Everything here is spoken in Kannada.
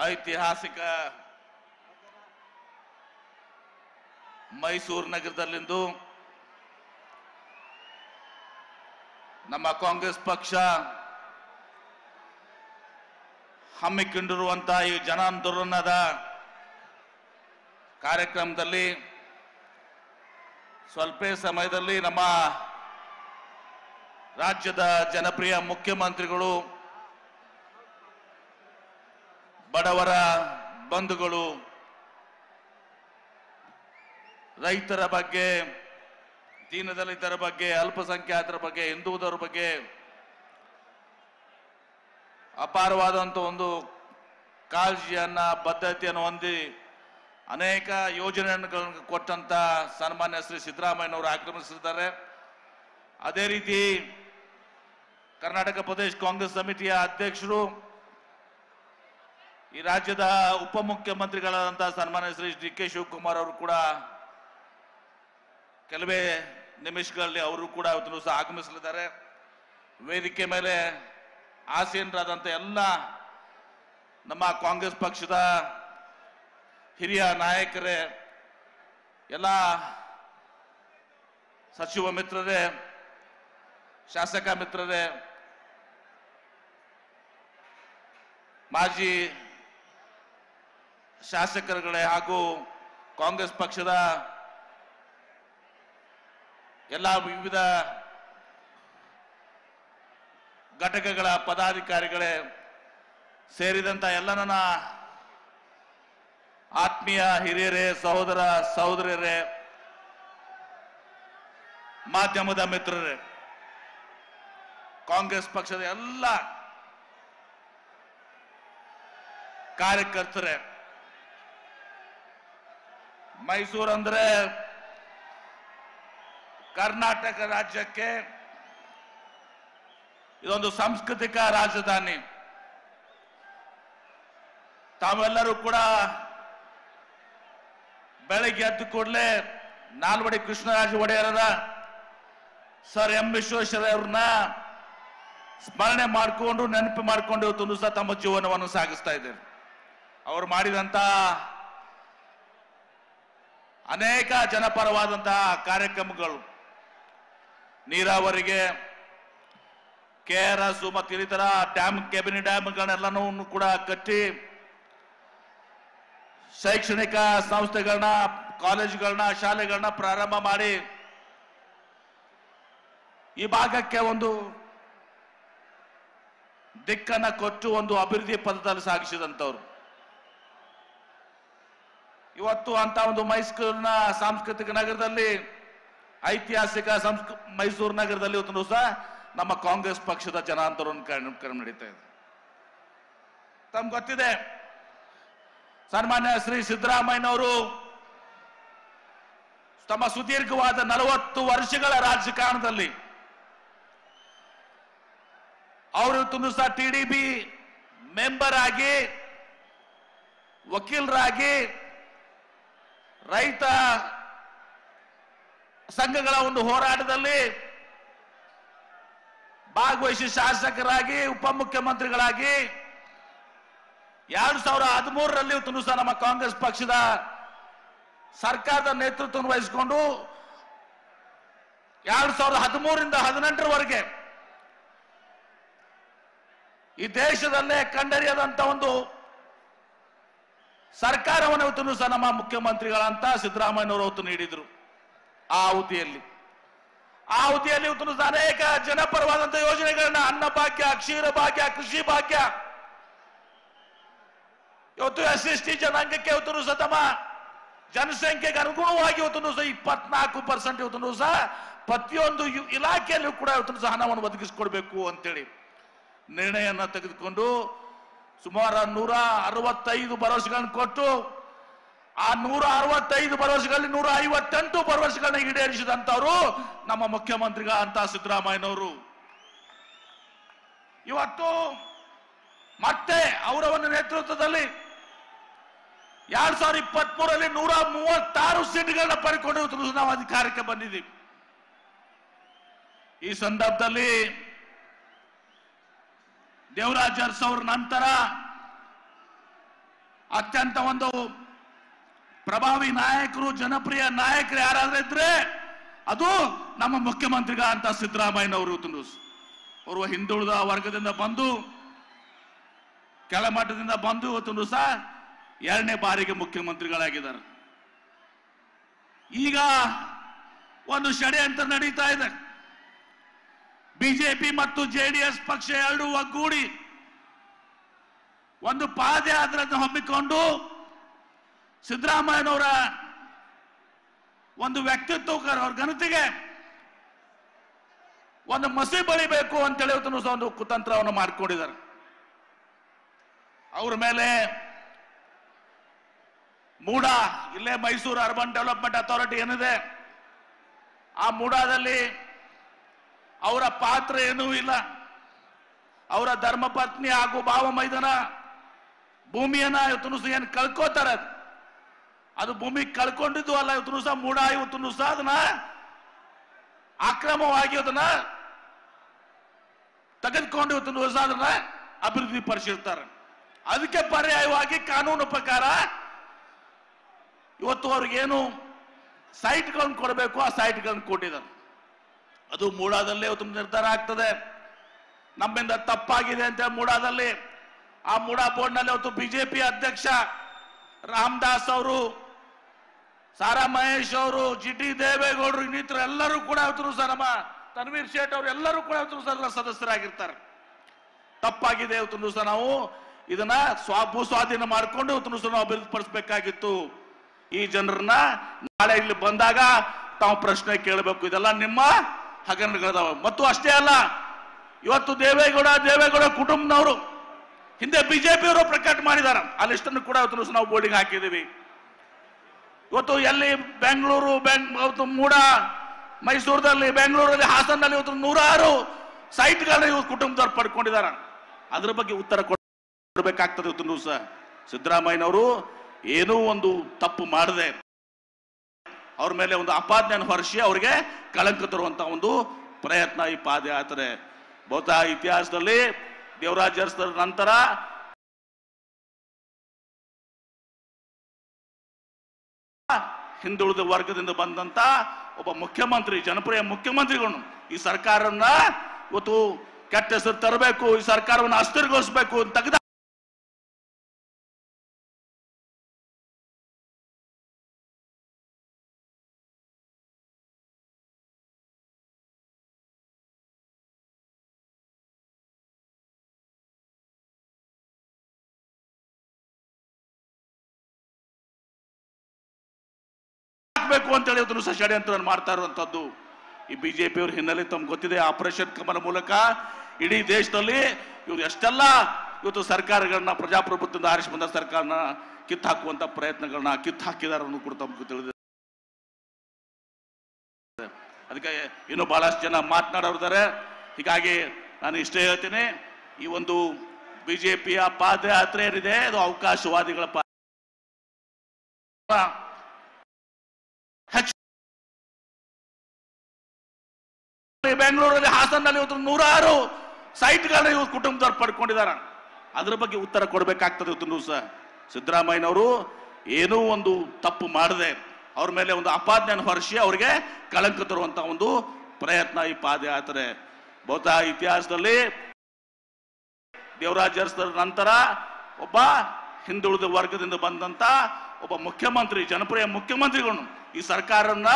ಐತಿಹಾಸಿಕ ಮೈಸೂರು ನಗರದಲ್ಲಿಂದು ನಮ್ಮ ಕಾಂಗ್ರೆಸ್ ಪಕ್ಷ ಹಮ್ಮಿಕೊಂಡಿರುವಂತಹ ಈ ಜನಾಂದೋಲನದ ಕಾರ್ಯಕ್ರಮದಲ್ಲಿ ಸ್ವಲ್ಪ ಸಮಯದಲ್ಲಿ ನಮ್ಮ ರಾಜ್ಯದ ಜನಪ್ರಿಯ ಮುಖ್ಯಮಂತ್ರಿಗಳು, ಬಡವರ ಬಂಧುಗಳು, ರೈತರ ಬಗ್ಗೆ, ದೀನದಲಿತರ ಬಗ್ಗೆ, ಅಲ್ಪಸಂಖ್ಯಾತರ ಬಗ್ಗೆ, ಹಿಂದುಳಿದರ ಬಗ್ಗೆ ಅಪಾರವಾದಂಥ ಒಂದು ಕಾಳಜಿಯನ್ನ, ಬದ್ಧತೆಯನ್ನು ಹೊಂದಿ ಅನೇಕ ಯೋಜನೆಗಳನ್ನು ಕೊಟ್ಟಂತ ಸನ್ಮಾನ್ಯ ಶ್ರೀ ಸಿದ್ದರಾಮಯ್ಯನವರು ಆಗಮಿಸಿದ್ದಾರೆ. ಅದೇ ರೀತಿ ಕರ್ನಾಟಕ ಪ್ರದೇಶ ಕಾಂಗ್ರೆಸ್ ಸಮಿತಿಯ ಅಧ್ಯಕ್ಷರು, ಈ ರಾಜ್ಯದ ಉಪಮುಖ್ಯಮಂತ್ರಿಗಳಾದಂತಹ ಸನ್ಮಾನ್ಯ ಶ್ರೀ ಡಿ.ಕೆ. ಶಿವಕುಮಾರ್ ಅವರು ಕೂಡ ಕೆಲವೇ ನಿಮಿಷಗಳಲ್ಲಿ ಅವರು ಕೂಡ ಇವತ್ತು ಸಹ ಆಗಮಿಸಲಿದ್ದಾರೆ. ವೇದಿಕೆ ಮೇಲೆ ಆಸೀನರಾದಂಥ ಎಲ್ಲ ನಮ್ಮ ಕಾಂಗ್ರೆಸ್ ಪಕ್ಷದ ಹಿರಿಯ ನಾಯಕರೇ, ಎಲ್ಲ ಸಚಿವ ಮಿತ್ರರೇ, ಶಾಸಕ ಮಿತ್ರರೇ, ಮಾಜಿ ಶಾಸಕರುಗಳೇ ಹಾಗೂ ಕಾಂಗ್ರೆಸ್ ಪಕ್ಷದ ಎಲ್ಲ ವಿವಿಧ ಘಟಕಗಳ ಪದಾಧಿಕಾರಿಗಳೇ ಸೇರಿದಂತ ಎಲ್ಲ ನನ್ನ ಆತ್ಮೀಯ ಹಿರಿಯರೇ, ಸಹೋದರ ಸಹೋದರಿಯರೇ, ಮಾಧ್ಯಮದ ಮಿತ್ರರೇ, ಕಾಂಗ್ರೆಸ್ ಪಕ್ಷದ ಎಲ್ಲ ಕಾರ್ಯಕರ್ತರೇ, ಮೈಸೂರು ಅಂದ್ರೆ ಕರ್ನಾಟಕ ರಾಜ್ಯಕ್ಕೆ ಇದೊಂದು ಸಾಂಸ್ಕೃತಿಕ ರಾಜಧಾನಿ. ತಾವೆಲ್ಲರೂ ಕೂಡ ಬೆಳಗ್ಗೆ ಎದ್ದು ಕೂಡಲೇ ನಾಲ್ವಡಿ ಕೃಷ್ಣರಾಜ ಒಡೆಯರ, ಸರ್ ಎಂ ವಿಶ್ವೇಶ್ವರಯ್ಯವ್ರನ್ನ ಸ್ಮರಣೆ ಮಾಡಿಕೊಂಡು, ನೆನಪು ಮಾಡಿಕೊಂಡು ಇವತ್ತು ಸಹ ತಮ್ಮ ಜೀವನವನ್ನು ಸಾಗಿಸ್ತಾ ಇದ್ದಾರೆ. ಅವರು ಮಾಡಿದಂತ ಅನೇಕ ಜನಪರವಾದಂತಹ ಕಾರ್ಯಕ್ರಮಗಳು, ನೀರಾವರಿಗೆ, KRS ಮತ್ತು ಇನ್ನಿತರ ಡ್ಯಾಮ್, ಕೆಬಿನಿ ಡ್ಯಾಮ್ಗಳನ್ನೆಲ್ಲನೂ ಕೂಡ ಕಟ್ಟಿ ಶೈಕ್ಷಣಿಕ ಸಂಸ್ಥೆಗಳನ್ನ, ಕಾಲೇಜುಗಳನ್ನ, ಶಾಲೆಗಳನ್ನ ಪ್ರಾರಂಭ ಮಾಡಿ ಈ ಭಾಗಕ್ಕೆ ಒಂದು ದಿಕ್ಕನ್ನ ಕೊಟ್ಟು ಒಂದು ಅಭಿವೃದ್ಧಿ ಪಥದಲ್ಲಿ ಸಾಗಿಸಿದಂಥವ್ರು. ಇವತ್ತು ಅಂತ ಒಂದು ಮೈಸೂರಿನ ಸಾಂಸ್ಕೃತಿಕ ನಗರದಲ್ಲಿ, ಐತಿಹಾಸಿಕ ಮೈಸೂರು ನಗರದಲ್ಲಿ ಇವತ್ತು ಸಹ ನಮ್ಮ ಕಾಂಗ್ರೆಸ್ ಪಕ್ಷದ ಜನಾಂದೋಲನ ಕಾರ್ಯಕ್ರಮ ನಡೀತಾ ಇದೆ. ತಮ್ಗೆ ಗೊತ್ತಿದೆ, ಸನ್ಮಾನ್ಯ ಶ್ರೀ ಸಿದ್ದರಾಮಯ್ಯನವರು ತಮ್ಮ ಸುದೀರ್ಘವಾದ 40 ವರ್ಷಗಳ ರಾಜಕಾರಣದಲ್ಲಿ ಅವರು ತುಂಬ ಸಹ TDP ಮೆಂಬರ್ ಆಗಿ, ವಕೀಲರಾಗಿ, ರೈತ ಸಂಘಗಳ ಒಂದು ಹೋರಾಟದಲ್ಲಿ ಭಾಗವಹಿಸಿ ಶಾಸಕರಾಗಿ, ಉಪಮುಖ್ಯಮಂತ್ರಿಗಳಾಗಿ 2013ರಲ್ಲಿ ಇವತ್ತು ಸಹ ನಮ್ಮ ಕಾಂಗ್ರೆಸ್ ಪಕ್ಷದ ಸರ್ಕಾರದ ನೇತೃತ್ವವನ್ನು ವಹಿಸಿಕೊಂಡು 2013ರಿಂದ 2018ರವರೆಗೆ ಈ ದೇಶದಲ್ಲೇ ಕಂಡರಿಯದಂತ ಒಂದು ಸರ್ಕಾರವನ್ನು ಇವತ್ತು ಸಹ ನಮ್ಮ ಮುಖ್ಯಮಂತ್ರಿಗಳಂತ ಸಿದ್ದರಾಮಯ್ಯನವರು ಅವತ್ತು ನೀಡಿದ್ರು. ಆ ಅವಧಿಯಲ್ಲಿ ಇವತ್ತು ಸಹ ಅನೇಕ ಜನಪರವಾದಂತಹ ಯೋಜನೆಗಳನ್ನ, ಅನ್ನ ಭಾಗ್ಯ, ಕ್ಷೀರ ಭಾಗ್ಯ, ಕೃಷಿ ಭಾಗ್ಯ, ಇವತ್ತು SC/ST ಜನಾಂಗಕ್ಕೆ ಇವತ್ತು ಸಹ ತಮ್ಮ ಜನಸಂಖ್ಯೆಗೆ ಅನುಗುಣವಾಗಿ ಇವತ್ತು ಸಹ 24% ಇವತ್ತು ಸಹ ಪ್ರತಿಯೊಂದು ಇಲಾಖೆಯಲ್ಲೂ ಕೂಡ ಇವತ್ತು ಸಹ ಹಣವನ್ನು ಒದಗಿಸಿಕೊಡ್ಬೇಕು ಅಂತೇಳಿ ನಿರ್ಣಯವನ್ನು ತೆಗೆದುಕೊಂಡು ಸುಮಾರು 165 ಭರವಸೆಗಳನ್ನು ಕೊಟ್ಟು, ಆ 165 ಭರವಸೆಗಳಲ್ಲಿ 158 ಭರವಸೆಗಳನ್ನ ಈಡೇರಿಸಿದಂತವರು ನಮ್ಮ ಮುಖ್ಯಮಂತ್ರಿಗಳಂತ ಸಿದ್ದರಾಮಯ್ಯನವರು. ಇವತ್ತು ಮತ್ತೆ ಅವರ ಒಂದು ನೇತೃತ್ವದಲ್ಲಿ 2023ರಲ್ಲಿ 136 ಸೀಟ್ಗಳನ್ನ ಪಡೆದುಕೊಂಡು ನಾವು ಅಧಿಕಾರಕ್ಕೆ ಬಂದಿದ್ದೀವಿ. ಈ ಸಂದರ್ಭದಲ್ಲಿ ದೇವರಾಜ್ ಅರಸು ಅವರ ನಂತರ ಅತ್ಯಂತ ಒಂದು ಪ್ರಭಾವಿ ನಾಯಕರು, ಜನಪ್ರಿಯ ನಾಯಕರು ಯಾರಾದ್ರೂ ಇದ್ರೆ ಅದು ನಮ್ಮ ಮುಖ್ಯಮಂತ್ರಿಗಳಂತ ಸಿದ್ದರಾಮಯ್ಯನವರು. ಅವರು ಹಿಂದುಳಿದ ವರ್ಗದಿಂದ ಬಂದು ಕೆಳಮಟ್ಟದಿಂದ ಬಂದು ಇವತ್ತು ಸಹ 2ನೇ ಬಾರಿಗೆ ಮುಖ್ಯಮಂತ್ರಿಗಳಾಗಿದ್ದಾರೆ. ಈಗ ಒಂದು ಷಡ್ಯಂತ್ರ ನಡೀತಾ ಇದೆ. ಬಿಜೆಪಿ ಮತ್ತು ಜೆಡಿಎಸ್ ಪಕ್ಷ ಎರಡೂ ಒಗ್ಗೂಡಿ ಒಂದು ಪಾದಯಾತ್ರೆಯನ್ನು ಹಮ್ಮಿಕೊಂಡು ಸಿದ್ದರಾಮಯ್ಯನವರ ಒಂದು ವ್ಯಕ್ತಿತ್ವಕ್ಕೆ, ಅವ್ರ ಘನತೆಗೆ ಒಂದು ಮಸಿ ಬಳಿಬೇಕು ಅಂತೇಳಿ ಒಂದು ಕುತಂತ್ರವನ್ನು ಮಾಡಿಕೊಂಡಿದ್ದಾರೆ. ಅವ್ರ ಮೇಲೆ ಮೂಡ, ಇಲ್ಲೇ ಮೈಸೂರು ಅರ್ಬನ್ ಡೆವಲಪ್ಮೆಂಟ್ ಅಥಾರಿಟಿ ಏನಿದೆ, ಆ ಮೂಡಾದಲ್ಲಿ ಅವರ ಪಾತ್ರ ಏನೂ ಇಲ್ಲ. ಅವರ ಧರ್ಮಪತ್ನಿ ಹಾಗೂ ಭಾವ ಮೈದಾನ ಭೂಮಿಯನ್ನ ಇವತ್ತು ಏನು ಕಳ್ಕೋತಾರೆ, ಅದು ಭೂಮಿ ಕಳ್ಕೊಂಡಿದ್ದು ಅಲ್ಲ. ಇವತ್ತು ಸಹ ಮೂಡ ಇವತ್ತು ಸಹ ಅದನ್ನ ಅಕ್ರಮವಾಗಿ ಅದನ್ನ ತೆಗೆದುಕೊಂಡು ಇವತ್ತು ಸಹ ಅದನ್ನ ಅಭಿವೃದ್ಧಿ ಪಡಿಸಿರ್ತಾರೆ. ಅದಕ್ಕೆ ಪರ್ಯಾಯವಾಗಿ ಕಾನೂನು ಪ್ರಕಾರ ಇವತ್ತು ಅವ್ರಿಗೇನು ಸೈಟ್ಗಳನ್ನು ಕೊಡಬೇಕು ಆ ಸೈಟ್ಗಳನ್ನು ಕೊಟ್ಟಿದ್ದಾರೆ. ಅದು ಮೂಡಾದಲ್ಲೇ ಇವತ್ತು ನಿರ್ಧಾರ ಆಗ್ತದೆ. ನಮ್ಮಿಂದ ತಪ್ಪಾಗಿದೆ ಅಂತ ಮೂಡಾದಲ್ಲಿ, ಆ ಮೂಡಾ ಬೋರ್ಡ್ನಲ್ಲಿ ಇವತ್ತು ಬಿಜೆಪಿ ಅಧ್ಯಕ್ಷ ರಾಮದಾಸ್ ಅವರು, ಸಾರಾ ಮಹೇಶ್ ಅವರು, ಜಿಟಿ ದೇವೇಗೌಡರು, ಇನ್ನಿತರ ಎಲ್ಲರೂ ಕೂಡ ಇವತ್ತು ಸಹ ನಮ್ಮ ತನ್ವೀರ್ ಶೇಟ್ ಅವರು ಎಲ್ಲರೂ ಕೂಡ ಇವತ್ತು ಸಹ ಸದಸ್ಯರಾಗಿರ್ತಾರೆ. ತಪ್ಪಾಗಿದೆ ಇವತ್ತು ಸಹ ನಾವು ಇದನ್ನ ಭೂ ಸ್ವಾಧೀನ ಮಾಡಿಕೊಂಡು ಇವತ್ತು ಸಹ ನಾವು ಅಭಿವೃದ್ಧಿಪಡಿಸಬೇಕಾಗಿತ್ತು. ಈ ಜನರನ್ನ ನಾಳೆ ಇಲ್ಲಿ ಬಂದಾಗ ತಾವು ಪ್ರಶ್ನೆ ಕೇಳಬೇಕು. ಇದೆಲ್ಲ ನಿಮ್ಮ ಹಗರಣಗಳದಾವ. ಮತ್ತು ಅಷ್ಟೇ ಅಲ್ಲ, ಇವತ್ತು ದೇವೇಗೌಡ ಕುಟುಂಬನವರು ಹಿಂದೆ ಬಿಜೆಪಿಯವರು ಪ್ರಕಟ ಮಾಡಿದ್ದಾರೆ. ಆ ಲಿಸ್ಟನ್ನು ಕೂಡ ಇವತ್ತು ನಾವು ಬೋರ್ಡಿಗೆ ಹಾಕಿದ್ದೀವಿ. ಇವತ್ತು ಎಲ್ಲಿ ಬೆಂಗಳೂರು, ಮೂಡ, ಮೈಸೂರದಲ್ಲಿ, ಬೆಂಗಳೂರಲ್ಲಿ, ಹಾಸನಲ್ಲಿ ಇವತ್ತು 106 ಸೈಟ್ಗಳನ್ನ ಇವತ್ತು ಕುಟುಂಬದವ್ರು ಪಡ್ಕೊಂಡಿದ್ದಾರೆ. ಅದ್ರ ಬಗ್ಗೆ ಉತ್ತರ ಕೊಡಬೇಕಾಗ್ತದೆ. ಇವತ್ತು ಸಹ ಸಿದ್ದರಾಮಯ್ಯನವರು ಏನೋ ಒಂದು ತಪ್ಪು ಮಾಡದೆ ಅವ್ರ ಮೇಲೆ ಒಂದು ಆಪಾದನೆಯನ್ನು ಹೊರಿಸಿ ಅವರಿಗೆ ಕಳಂಕ ತರುವಂತ ಒಂದು ಪ್ರಯತ್ನ ಈ ಪಾದಯಾತ್ರೆ. ಬಹುತಃ ಇತಿಹಾಸದಲ್ಲಿ ದೇವರಾಜ ಅರಸರ ನಂತರ ಹಿಂದುಳಿದ ವರ್ಗದಿಂದ ಬಂದಂತ ಒಬ್ಬ ಮುಖ್ಯಮಂತ್ರಿ, ಜನಪ್ರಿಯ ಮುಖ್ಯಮಂತ್ರಿಗಳು ಈ ಸರ್ಕಾರನ್ನ ಇವತ್ತು ಕೆಟ್ಟ ಹೆಸರು ತರಬೇಕು, ಈ ಸರ್ಕಾರವನ್ನು ಅಸ್ಥಿರಗೊಳಿಸಬೇಕು ಅಂತ ತೆಗೆದ ಅಂತೇಳಿ ಇವತ್ತು ಸಹ ಷಡ್ಯಂತ್ರ ಮಾಡ್ತಾ ಇರುವಂತದ್ದು ಈ ಬಿಜೆಪಿಯವ್ರ ಹಿನ್ನೆಲೆ ತಮ್ಗೆ ಗೊತ್ತಿದೆ. ಆಪರೇಷನ್ ಕಮಲ ಮೂಲಕ ಇಡೀ ದೇಶದಲ್ಲಿ ಇವ್ರು ಎಷ್ಟೆಲ್ಲ ಇವತ್ತು ಸರ್ಕಾರಗಳನ್ನ, ಪ್ರಜಾಪ್ರಭುತ್ವದಿಂದ ಆರಿಸಿ ಬಂದ ಸರ್ಕಾರನ ಕಿತ್ತಾಕುವಂತ ಪ್ರಯತ್ನಗಳನ್ನ ಕಿತ್ತಾಕಿದಾರ ಕೂಡ ತಮ್ಗೆ ತಿಳಿದಿದೆ. ಅದಕ್ಕೆ ಇನ್ನೂ ಬಹಳಷ್ಟು ಜನ ಮಾತನಾಡೋರಿದ್ದಾರೆ. ಹೀಗಾಗಿ ನಾನು ಇಷ್ಟೇ ಹೇಳ್ತೀನಿ, ಈ ಒಂದು ಬಿಜೆಪಿಯ ಪಾದಯಾತ್ರೆ ಏನಿದೆ ಅದು ಅವಕಾಶವಾದಿಗಳ ಬೆಂಗಳೂರಲ್ಲಿ, ಹಾಸನಲ್ಲಿ ಇವತ್ತು 106 ಸೈಟ್ಗಳನ್ನ ಇವತ್ತು ಕುಟುಂಬದವ್ರು ಪಡ್ಕೊಂಡಿದ್ದಾರೆ. ಅದ್ರ ಬಗ್ಗೆ ಉತ್ತರ ಕೊಡಬೇಕಾಗ್ತದೆ. ಇವತ್ತು ಸಹ ಸಿದ್ದರಾಮಯ್ಯನವರು ಏನೋ ಒಂದು ತಪ್ಪು ಮಾಡದೆ ಅವ್ರ ಮೇಲೆ ಒಂದು ಆಪಾದನೆಯನ್ನು ಹೊರಿಸಿ ಅವರಿಗೆ ಕಳಂಕ ತರುವಂತ ಒಂದು ಪ್ರಯತ್ನ ಈ ಪಾದಯಾತ್ರೆ. ಬಹುತಃ ಇತಿಹಾಸದಲ್ಲಿ ದೇವರಾಜ ಅರಸರ ನಂತರ ಒಬ್ಬ ಹಿಂದುಳಿದ ವರ್ಗದಿಂದ ಬಂದಂತ ಒಬ್ಬ ಮುಖ್ಯಮಂತ್ರಿ, ಜನಪ್ರಿಯ ಮುಖ್ಯಮಂತ್ರಿಗಳು ಈ ಸರ್ಕಾರನ್ನ